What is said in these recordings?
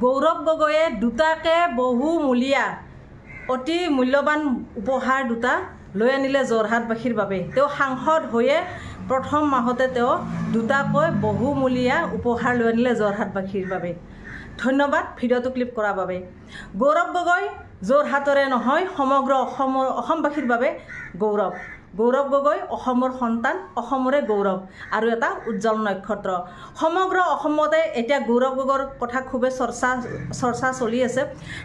গৌৰৱ গগৈয়ে দুটাকে বহুমূলীয়া অতি মূল্যৱান উপহাৰ দুটা লৈ আনিলে যোৰহাটবাসীৰ বাবে। তেওঁ সাংসদ হৈয়ে প্ৰথম মাহতে তেওঁ দুটাকৈ বহুমূলীয়া উপহাৰ লৈ আনিলে যোৰহাটবাসীৰ বাবে। ধন্যবাদ ভিডিঅ'টো ক্লিপ কৰাৰ বাবে। গৌৰৱ গগৈ যোৰহাটৰে নহয়, সমগ্ৰ অসমবাসীৰ বাবে গৌৰৱ। গৌৰৱ গগৈ অসমৰ সন্তান, অসমৰে গৌৰৱ আৰু এটা উজ্জ্বল নক্ষত্ৰ। সমগ্ৰ অসমতে এতিয়া গৌৰৱ গগৈৰ কথা খুবেই চৰ্চা চলি আছে।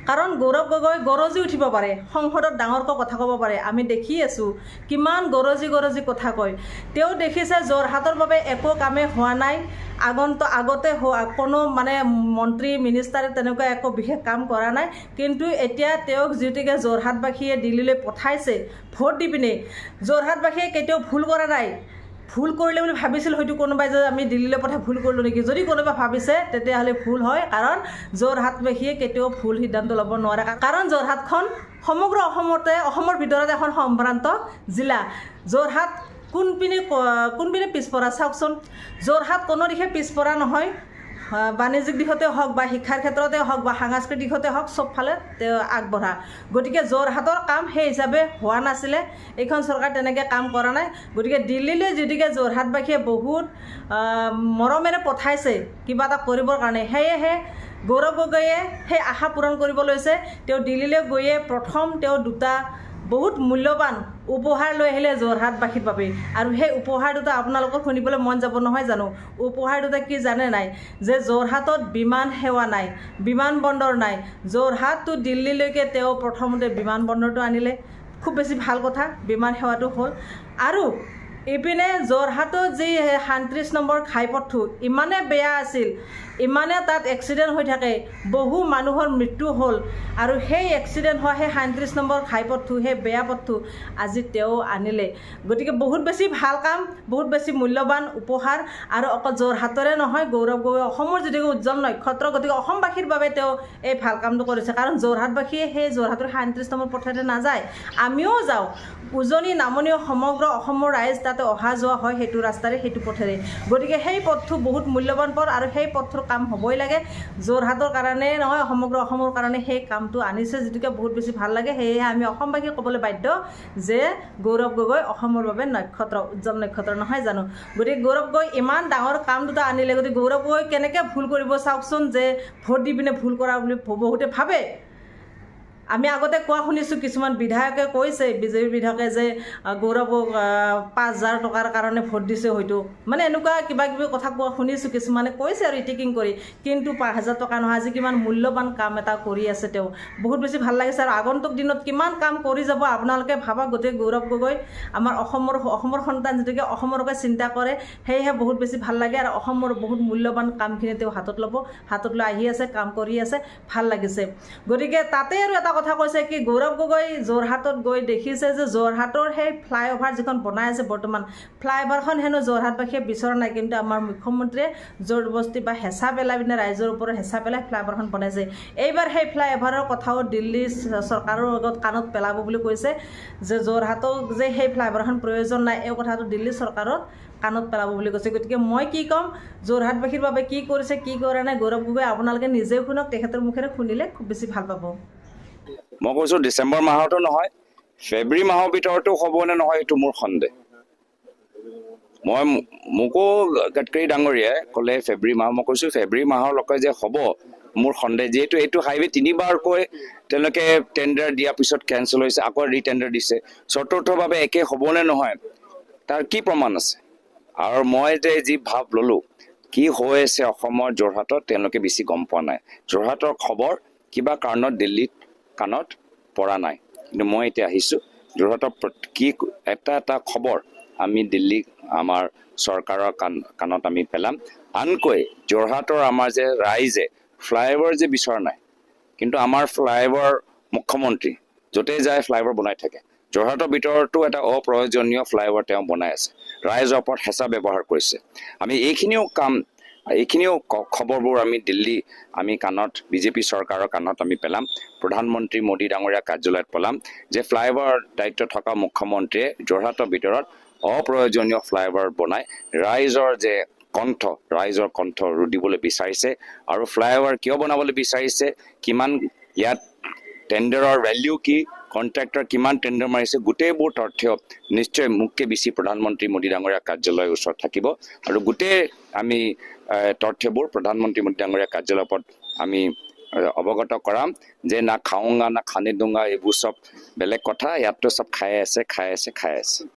কাৰণ গৌৰৱ গগৈ গৰজি উঠিব পাৰে, সংসদত ডাঙৰকৈ কথা ক'ব পাৰে। আমি দেখি আছোঁ কিমান গৰজি কথা কয়। তেওঁ দেখিছে যোৰহাটৰ বাবে একো কামেই হোৱা নাই, আগতে কোনো মন্ত্ৰী মিনিষ্টাৰে তেনেকুৱা একো বিশেষ কাম কৰা নাই। কিন্তু এতিয়া তেওঁক যিহেতুকে যোৰহাটবাসীয়ে দিল্লীলৈ পঠাইছে ভোট দি পিনে, যোৰহাটবাসীয়ে কেতিয়াও ভুল কৰা নাই। ভুল কৰিলে বুলি ভাবিছিল হয়তো কোনোবাই যে আমি দিল্লীলৈ পঠাই ভুল কৰিলোঁ নেকি। যদি কোনোবা ভাবিছে তেতিয়াহ'লে ভুল হয়, কাৰণ যোৰহাটবাসীয়ে কেতিয়াও ভুল সিদ্ধান্ত ল'ব নোৱাৰে। কাৰণ যোৰহাটখন সমগ্ৰ অসমৰ ভিতৰতে এখন সম্ভ্ৰান্ত জিলা। যোৰহাট কোনপিনে পিছপৰা চাওকচোন। যোৰহাট কোনো দিশে পিছপৰা নহয়, বাণিজ্যিক দিশতে হওক বা শিক্ষাৰ ক্ষেত্ৰতে হওক বা সাংস্কৃতিক দিশতে হওক, চবফালে তেওঁ আগবঢ়া। গতিকে যোৰহাটৰ কাম সেই হিচাপে হোৱা নাছিলে, এইখন চৰকাৰ তেনেকৈ কাম কৰা নাই। গতিকে দিল্লীলৈ যদিকে যোৰহাটবাসীয়ে বহুত মৰমেৰে পঠাইছে কিবা এটা কৰিবৰ কাৰণে, সেয়েহে গৌৰৱ গগৈয়ে সেই আশা পূৰণ কৰিব লৈছে। তেওঁ দিল্লীলৈ গৈয়ে প্ৰথম তেওঁ দুটা বহুত মূল্যৱান উপহাৰ লৈ আহিলে যোৰহাটবাসীৰ বাবে। আৰু সেই উপহাৰ দুটা আপোনালোকৰ শুনিবলৈ মন যাব নহয় জানো। উপহাৰ দুটা কি জানে নাই? যে যোৰহাটত বিমান সেৱা নাই, বিমান বন্দৰ নাই। যোৰহাট টু দিল্লীলৈকে তেওঁ প্ৰথমতে বিমান বন্দৰটো আনিলে, খুব বেছি ভাল কথা, বিমান সেৱাটো হ'ল। আৰু ইপিনে যোৰহাটত যি ৩৭ নম্বৰ ঘাইপথটো ইমানে বেয়া আছিল, ইমানে তাত এক্সিডেণ্ট হৈ থাকে, বহু মানুহৰ মৃত্যু হ'ল। আৰু সেই এক্সিডেণ্ট হোৱা সেই ৩৭ নম্বৰ ঘাইপথটো, সেই বেয়া পথটো আজি তেওঁ আনিলে। গতিকে বহুত বেছি ভাল কাম, বহুত বেছি মূল্যৱান উপহাৰ। আৰু অকল যোৰহাটৰে নহয়, গৌৰৱ গগৈ অসমৰ যিটো উজ্জ্বল নক্ষত্ৰ, গতিকে অসমবাসীৰ বাবে তেওঁ এই ভাল কামটো কৰিছে। কাৰণ যোৰহাটবাসীয়ে সেই যোৰহাটৰ ৩৭ নম্বৰ পথেৰে নাযায়, আমিও যাওঁ। উজনি নামনি সমগ্ৰ অসমৰ ৰাইজ তাতে অহা যোৱা হয় সেইটো ৰাস্তাৰে, সেইটো পথেৰে। গতিকে সেই পথটো বহুত মূল্যৱান পথ আৰু সেই পথটোৰ কাম হ'বই লাগে। যোৰহাটৰ কাৰণে নহয়, সমগ্ৰ অসমৰ কাৰণে সেই কামটো আনিছে, যিটোকে বহুত বেছি ভাল লাগে। সেয়েহে আমি অসমবাসীয়ে ক'বলৈ বাধ্য যে গৌৰৱ গগৈ অসমৰ বাবে নক্ষত্ৰ, উজ্জ্বল নক্ষত্ৰ, নহয় জানো। গতিকে গৌৰৱ গগৈ ইমান ডাঙৰ কাম দুটা আনিলে। গতিকে গৌৰৱ গগৈ কেনেকৈ ভুল কৰিব চাওকচোন, যে ভোট দি পিনে ভুল কৰা বুলি বহুতে ভাবে। আমি আগতে কোৱা শুনিছোঁ, কিছুমান বিধায়কে কৈছে, বিজেপিৰ বিধায়কে, যে গৌৰৱক ৫,০০০ টকাৰ কাৰণে ভোট দিছে হয়তো, এনেকুৱা কিবা কিবি কথা কোৱা শুনিছোঁ। কিছুমানে কৈছে আৰু ইটিকিং কৰি, কিন্তু ৫,০০০ টকা নহয়, আজি কিমান মূল্যৱান কাম এটা কৰি আছে তেওঁ, বহুত বেছি ভাল লাগিছে। আৰু আগন্তুক দিনত কিমান কাম কৰি যাব আপোনালোকে ভাবক। গতিকে গৌৰৱ গগৈ আমাৰ অসমৰ সন্তান, যিটোকে অসমৰ হকে চিন্তা কৰে, সেয়েহে বহুত বেছি ভাল লাগে। আৰু অসমৰ বহুত মূল্যৱান কামখিনি তেওঁ হাতত ল'ব, হাতত লৈ আহি আছে, কাম কৰি আছে, ভাল লাগিছে। গতিকে তাতে আৰু এটা কথা কৈছে কি, গৌৰৱ গগৈ যোৰহাটত গৈ দেখিছে যে যোৰহাটৰ সেই ফ্লাইঅভাৰ যিখন বনাই আছে বৰ্তমান, ফ্লাইঅভাৰখন হেনো যোৰহাটবাসীয়ে বিচৰা নাই, কিন্তু আমাৰ মুখ্যমন্ত্ৰীয়ে জোৰ জবস্তি বা হেঁচা পেলাই পিনে, ৰাইজৰ ওপৰত হেঁচা পেলাই ফ্লাইঅভাৰখন বনাইছে। এইবাৰ সেই ফ্লাইঅভাৰৰ কথাও দিল্লী চৰকাৰৰ লগত কাণত পেলাব বুলি কৈছে, যে যোৰহাটক যে সেই ফ্লাইঅভাৰখন প্ৰয়োজন নাই, এই কথাটো দিল্লী চৰকাৰত কাণত পেলাব বুলি কৈছে। গতিকে মই কি ক'ম, যোৰহাটবাসীৰ বাবে কি কৰিছে, কি কৰা নাই, গৌৰৱ গগৈ আপোনালোকে নিজেও শুনক, তেখেতৰ মুখেৰে শুনিলে খুব বেছি ভাল পাব। মই কৈছোঁ ডিচেম্বৰ মাহতো নহয়, ফেব্ৰুৱাৰী মাহৰ ভিতৰতো হ'বনে নহয় এইটো মোৰ সন্দেহ। মোকো গাডকাৰী ডাঙৰীয়াই ক'লে ফেব্ৰুৱাৰী মাহ, মই কৈছোঁ ফেব্ৰুৱাৰী মাহলৈকে যে হ'ব মোৰ সন্দেহ। যিহেতু এইটো হাইৱে তিনিবাৰকৈ তেওঁলোকে টেণ্ডাৰ দিয়াৰ পিছত কেঞ্চেল হৈছে, আকৌ ৰিটেণ্ডাৰ দিছে, চতুৰ্থভাৱে একে হ'বনে নহয় তাৰ কি প্ৰমাণ আছে? আৰু মই যে যি ভাৱ ল'লোঁ, কি হৈ আছে অসমৰ যোৰহাটত, তেওঁলোকে বেছি গম পোৱা নাই। যোৰহাটৰ খবৰ কিবা কাৰণত দিল্লীত কাণত পৰা নাই, কিন্তু মই এতিয়া আহিছোঁ যোৰহাটৰ কি এটা খবৰ আমি দিল্লী আমাৰ চৰকাৰৰ কাণত আমি পেলাম। আনকৈ যোৰহাটৰ আমাৰ যে ৰাইজে ফ্লাইঅভাৰ যে বিচৰা নাই, কিন্তু আমাৰ ফ্লাইঅভাৰ মুখ্যমন্ত্ৰী য'তে যায় ফ্লাইঅভাৰ বনাই থাকে। যোৰহাটৰ ভিতৰতো এটা অপ্ৰয়োজনীয় ফ্লাইঅভাৰ তেওঁ বনাই আছে, ৰাইজৰ ওপৰত হেঁচা ব্যৱহাৰ কৰিছে। আমি এইখিনিও খবৰবোৰ আমি আমি কাণত, বিজেপি চৰকাৰৰ কাণত আমি পেলাম, প্ৰধানমন্ত্ৰী মোদী ডাঙৰীয়া কাৰ্যালয়ত পেলাম, যে ফ্লাইঅভাৰ দায়িত্ব থকা মুখ্যমন্ত্ৰীয়ে যোৰহাটৰ ভিতৰত অপ্ৰয়োজনীয় ফ্লাইঅভাৰ বনাই ৰাইজৰ যে কণ্ঠ ৰাইজৰ কণ্ঠ ৰুদিবলৈ বিচাৰিছে আৰু ফ্লাইঅভাৰ কিয় বনাবলৈ বিচাৰিছে কিমান ইয়াত টেণ্ডাৰৰ ভেলিউ কি কণ্ট্ৰেক্টৰ কিমান টেণ্ডাৰ মাৰিছে গোটেইবোৰ তথ্য নিশ্চয় মুখ্য বিচি প্ৰধানমন্ত্ৰী মোদী ডাঙৰীয়া কাৰ্যালয়ৰ ওচৰত থাকিব আৰু গোটেই আমি তথ্যবোৰ প্ৰধানমন্ত্ৰী মোদী ডাঙৰীয়া কাৰ্যালয়ৰ ওপৰত আমি অৱগত কৰাম যে না খাওঁগা না খানে দুংগা এইবোৰ চব বেলেগ কথা ইয়াততো চব খাই আছে